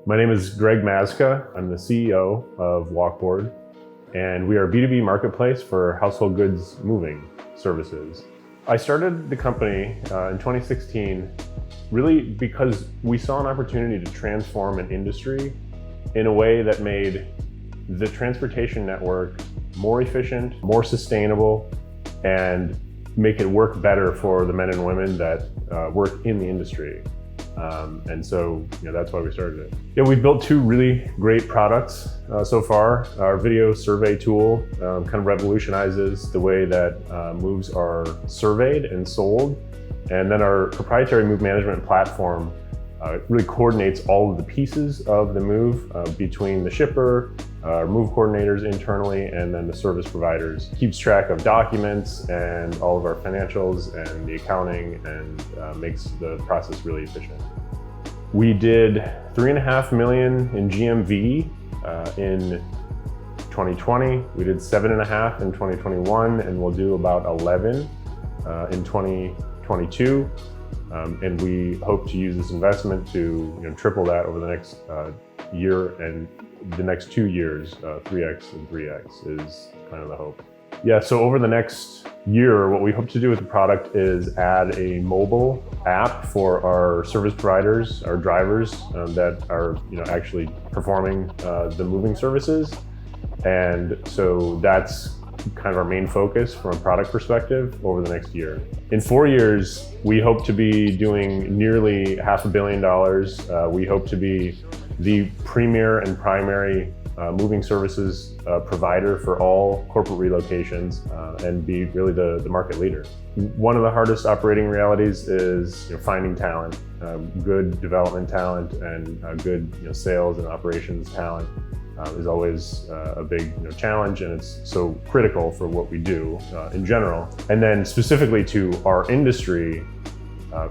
My name is Greg Maczka. I'm the CEO of Walkboard, and we are a B2B marketplace for household goods moving services. I started the company in 2016 really because we saw an opportunity to transform an industry in a way that made the transportation network more efficient, more sustainable, and make it work better for the men and women that work in the industry. And so that's why we started it. Yeah, we've built two really great products so far. Our video survey tool kind of revolutionizes the way that moves are surveyed and sold. And then our proprietary move management platform really coordinates all of the pieces of the move between the shipper, our move coordinators internally, and then the service providers. Keeps track of documents and all of our financials and the accounting, and makes the process really efficient. We did $3.5 million in GMV in 2020. We did $7.5 in 2021, and we'll do about 11 in 2022. And we hope to use this investment to triple that over the next year and the next 2 years. 3x and 3x is kind of the hope. Yeah, so over the next year, what we hope to do with the product is add a mobile app for our service providers, our drivers that are actually performing the moving services. And so that's kind of our main focus from a product perspective over the next year. In 4 years, we hope to be doing nearly $500 million. We hope to be the premier and primary moving services provider for all corporate relocations and be really the market leader. One of the hardest operating realities is finding talent, good development talent, and good sales and operations talent. Is always a big challenge, and it's so critical for what we do in general. And then specifically to our industry,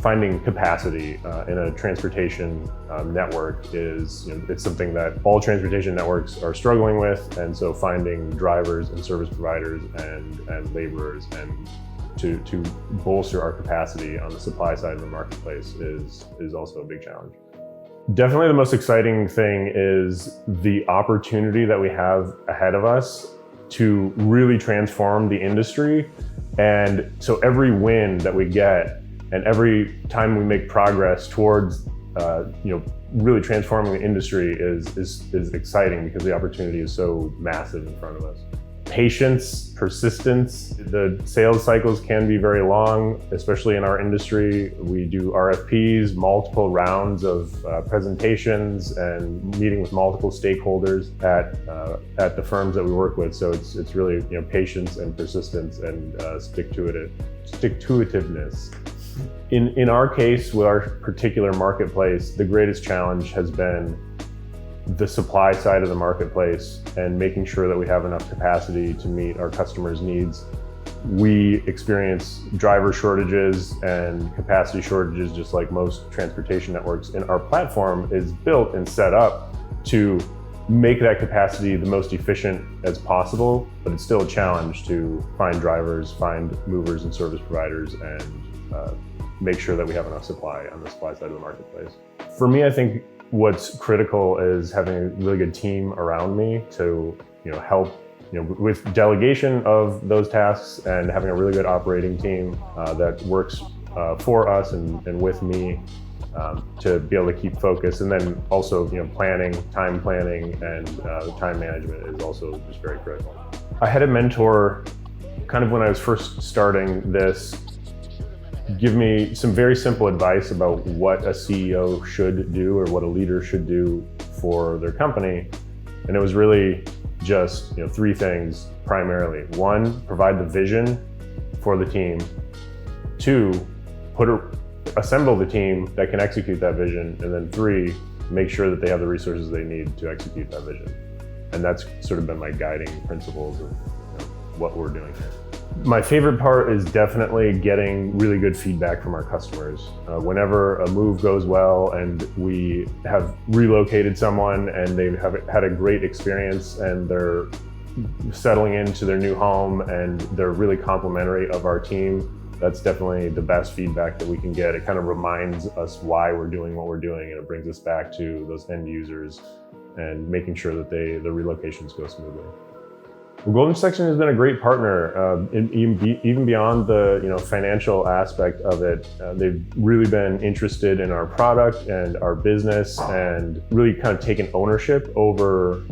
finding capacity in a transportation network is it's something that all transportation networks are struggling with, and so finding drivers and service providers and laborers and to bolster our capacity on the supply side of the marketplace is also a big challenge. Definitely the most exciting thing is the opportunity that we have ahead of us to really transform the industry. And so every win that we get and every time we make progress towards really transforming the industry is exciting because the opportunity is so massive in front of us. Patience, persistence. The sales cycles can be very long, especially in our industry. We do RFPs, multiple rounds of presentations, and meeting with multiple stakeholders at the firms that we work with. So it's really patience and persistence and stick-to-itiveness. In our case, with our particular marketplace, the greatest challenge has been the supply side of the marketplace and making sure that we have enough capacity to meet our customers' needs. We experience driver shortages and capacity shortages just like most transportation networks, and our platform is built and set up to make that capacity the most efficient as possible, but it's still a challenge to find drivers, find movers and service providers, and make sure that we have enough supply on the supply side of the marketplace. For me, I think what's critical is having a really good team around me to help with delegation of those tasks, and having a really good operating team that works for us and with me to be able to keep focus. And then also time planning and time management is also just very critical. I had a mentor kind of when I was first starting this give me some very simple advice about what a CEO should do or what a leader should do for their company. And it was really just three things primarily. One, provide the vision for the team. Two, assemble the team that can execute that vision. And then three, make sure that they have the resources they need to execute that vision. And that's sort of been my guiding principles of what we're doing here. My favorite part is definitely getting really good feedback from our customers. Whenever a move goes well and we have relocated someone and they have had a great experience and they're settling into their new home and they're really complimentary of our team, That's definitely the best feedback that we can get. It kind of reminds us why we're doing what we're doing, and it brings us back to those end users and making sure that the relocations go smoothly. Well, Golden Section has been a great partner, even beyond the financial aspect of it. They've really been interested in our product and our business, and really kind of taken ownership over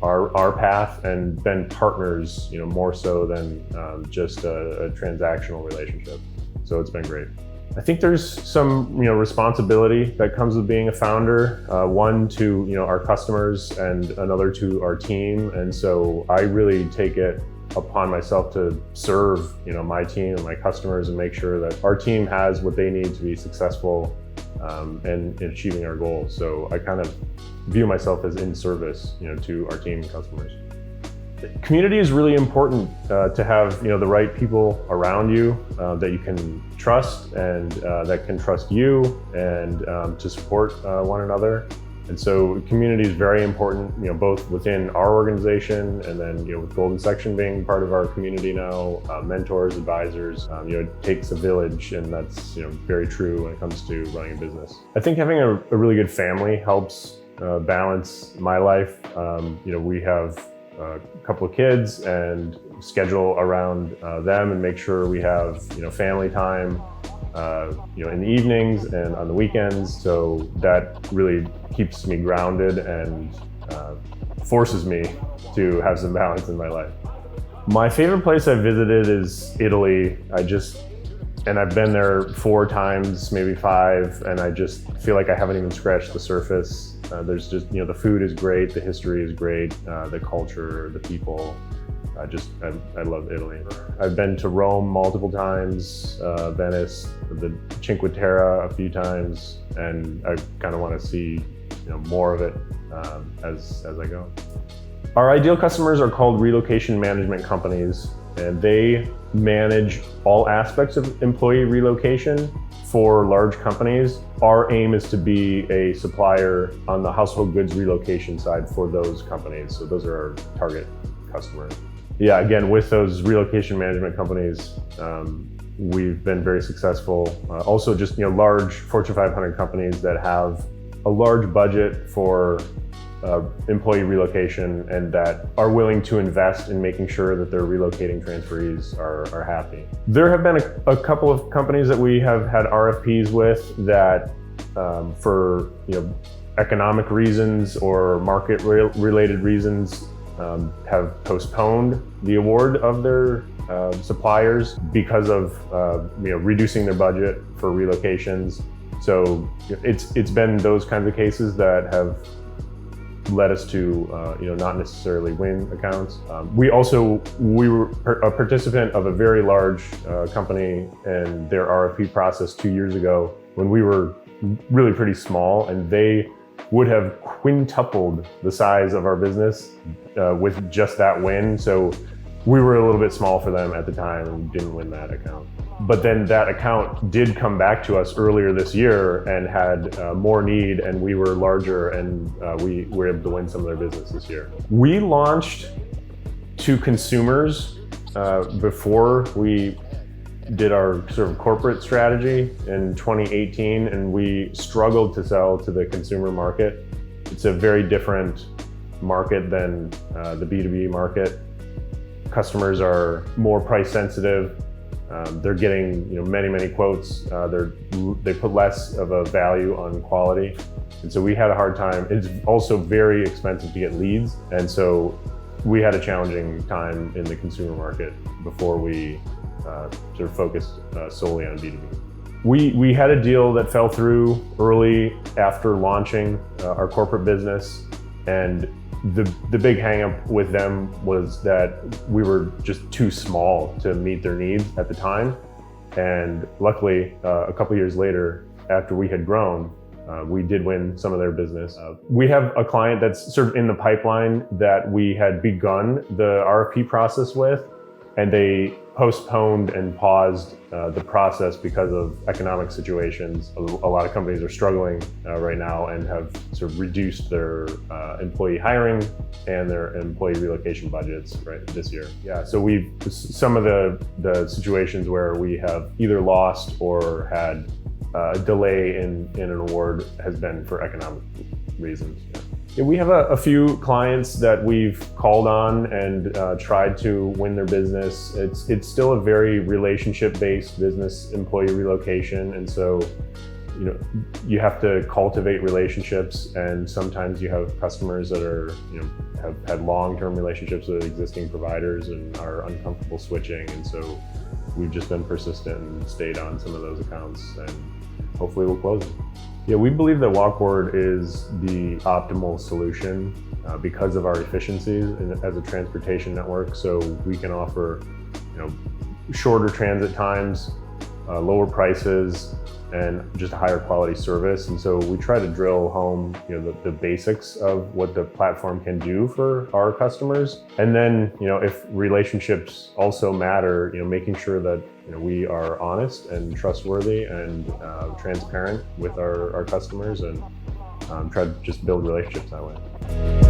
our path, and been partners more so than just a transactional relationship. So it's been great. I think there's some responsibility that comes with being a founder. One to our customers, and another to our team. And so I really take it upon myself to serve my team and my customers, and make sure that our team has what they need to be successful in achieving our goals. So I kind of view myself as in service to our team and customers. Community is really important to have the right people around you that you can trust, and that can trust you, and to support one another. And so community is very important, both within our organization, and then with Golden Section being part of our community now, mentors, advisors. It takes a village, and that's very true when it comes to running a business. I think having a really good family helps balance my life. We have a couple of kids, and schedule around them, and make sure we have family time in the evenings and on the weekends. So that really keeps me grounded, and forces me to have some balance in my life. My favorite place I've visited is Italy. I've been there 4 times, maybe 5, and I just feel like I haven't even scratched the surface. There's just, the food is great, the history is great, the culture, the people. I love Italy. I've been to Rome multiple times, Venice, the Cinque Terre a few times, and I kind of want to see more of it as I go. Our ideal customers are called relocation management companies, and they manage all aspects of employee relocation for large companies. Our aim is to be a supplier on the household goods relocation side for those companies. So those are our target customers. Yeah, again, with those relocation management companies, we've been very successful. Also just large Fortune 500 companies that have a large budget for employee relocation, and that are willing to invest in making sure that their relocating transferees are happy. There have been a couple of companies that we have had RFPs with that for economic reasons or market related reasons have postponed the award of their suppliers because of reducing their budget for relocations. So it's been those kinds of cases that have led us to not necessarily win accounts. We were a participant of a very large company and their RFP process 2 years ago, when we were really pretty small, and they would have quintupled the size of our business with just that win. So we were a little bit small for them at the time and didn't win that account. But then that account did come back to us earlier this year and had more need, and we were larger, and we were able to win some of their business this year. We launched to consumers before we did our sort of corporate strategy in 2018, and we struggled to sell to the consumer market. It's a very different market than the B2B market. Customers are more price sensitive. They're getting many quotes. They put less of a value on quality, and so we had a hard time. It's also very expensive to get leads, and so we had a challenging time in the consumer market before we sort of focused solely on B2B. We had a deal that fell through early after launching our corporate business, and the big hang-up with them was that we were just too small to meet their needs at the time. And luckily, a couple years later, after we had grown, we did win some of their business. We have a client that's sort of in the pipeline that we had begun the RFP process with, and they postponed and paused the process because of economic situations. A lot of companies are struggling right now and have sort of reduced their employee hiring and their employee relocation budgets this year. Yeah, so some of the situations where we have either lost or had a delay in an award has been for economic reasons. Yeah, we have a few clients that we've called on and tried to win their business. It's still a very relationship-based business, employee relocation, and so you have to cultivate relationships, and sometimes you have customers that are have had long-term relationships with existing providers and are uncomfortable switching, and so we've just been persistent and stayed on some of those accounts, and hopefully we'll close them. Yeah, we believe that Walkboard is the optimal solution because of our efficiencies as a transportation network. So we can offer, shorter transit times, lower prices, and just a higher quality service. And so we try to drill home, the basics of what the platform can do for our customers. And then, if relationships also matter, making sure that we are honest and trustworthy and transparent with our customers, and try to just build relationships that way.